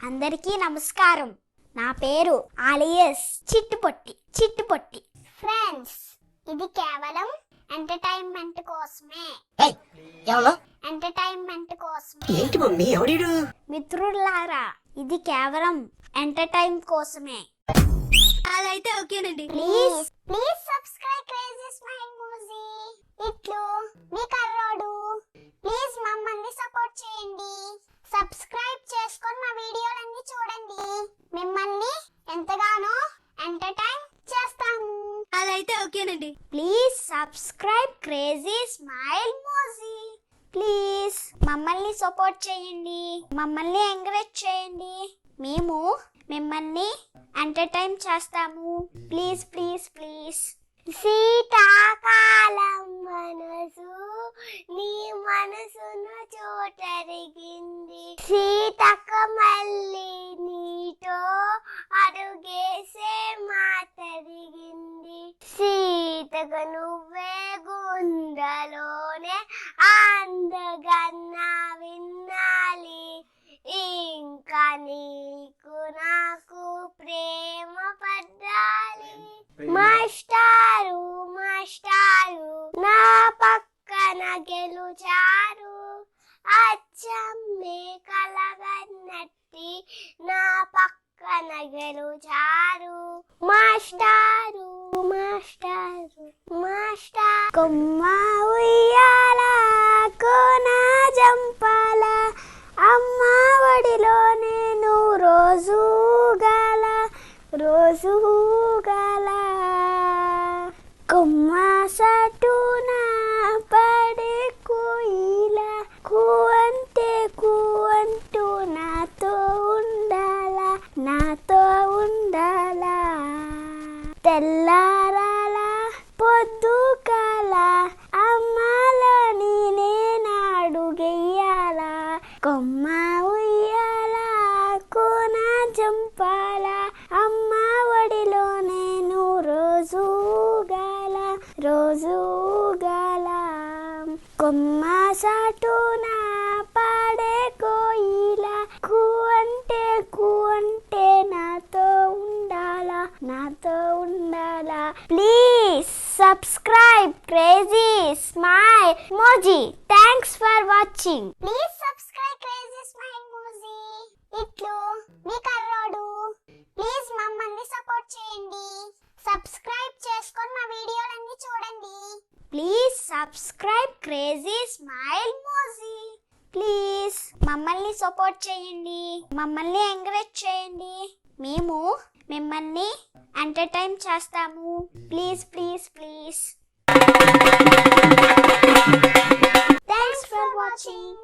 అందరికీ నమస్కారం. నా పేరు ఆలియస్ చిట్టుపొట్టి. ఫ్రెండ్స్, ఇది కేవలం ఎంటర్టైన్మెంట్ కోసమే. ఏంటి మమ్మీ ఎవడీడు? మిత్రులారా, ఇది కేవలం ఎంటర్టైన్ కోసమే. అదైతే ఓకేనండి. ప్లీజ్ సబ్స్క్రైబ్ క్రేజీ స్మైల్ మూజీ. ఇట్లు మీ కర్రోడు. ప్లీజ్ మమ్మల్ని సపోర్ట్ చేయండి. సబ్స్క్రైబ్ చేసుకొని మా వీడియోలన్నీ చూడండి. మిమ్మల్ని ఎంతగానో ఎంటర్టైన్ చేస్తాము. అదైతే ఓకేనండి. ప్లీజ్ సబ్స్క్రైబ్ క్రేజీ స్మైల్ మూజీ. ప్లీజ్ మమ్మల్ని సపోర్ట్ చేయండి. మమ్మల్ని ఎంకరేజ్ చేయండి. మేము మిమ్మల్ని ఎంటర్టైన్ చేస్తాము. Please please please. శీతాకాలం మనసు నీ మనసును చోటరిగింది. సీతక మళ్ళీ నీతో అడుగేసే మాతరిగింది. సీతకు నువ్వే గుండెలోనే అందగన్నా విన్నాలి. ఇంకా నీకు నాకు ప్రేమ పడ్డాలి. మాస్టారు నా పక్కన గెలుచారు. అచ్చమ్మే కలగన్నట్టి నా పక్కన గెలుచారు. మాస్టారు కొమ్మ ఉయ్యాల కోన జంపాల అమ్మ ఒడిలో నేను రోజు గాల కొమ్మ సటున పడే కోయిల కూవంటే కూవంటూ నాతో ఉండాలా. తెల్లారాల పొద్దుకాల అమ్మలోని నేనాడు గెయ్యాల. కొమ్మ ఉయ్యాల కోన జంపాల అమ్మ ఒడిలో నేను రోజు గాల. కొమ్మ సాటున పాడే కోయిల కూవంటే నాతో ఉండాలా. ప్లీజ్ సబ్స్క్రైబ్ క్రేజీ స్మైల్ మోజీ. Thanks for watching. Please subscribe crazy smile మోజీ. ఇట్లు మీ కర్రోడు. ప్లీజ్ మమ్మల్ని సపోర్ట్ చేయండి. సబ్స్క్రైబ్ చేసుకొని మా వీడియోలన్నీ చూడండి. ప్లీజ్ సబ్స్క్రైబ్ క్రేజీ స్మైల్ మోజీ. ప్లీజ్ మమ్మల్ని సపోర్ట్ చేయండి. మమ్మల్ని ఎంకరేజ్ చేయండి. మేము మిమ్మల్ని ఎంటర్టైన్ చేస్తాము. Please please please. Thanks for watching.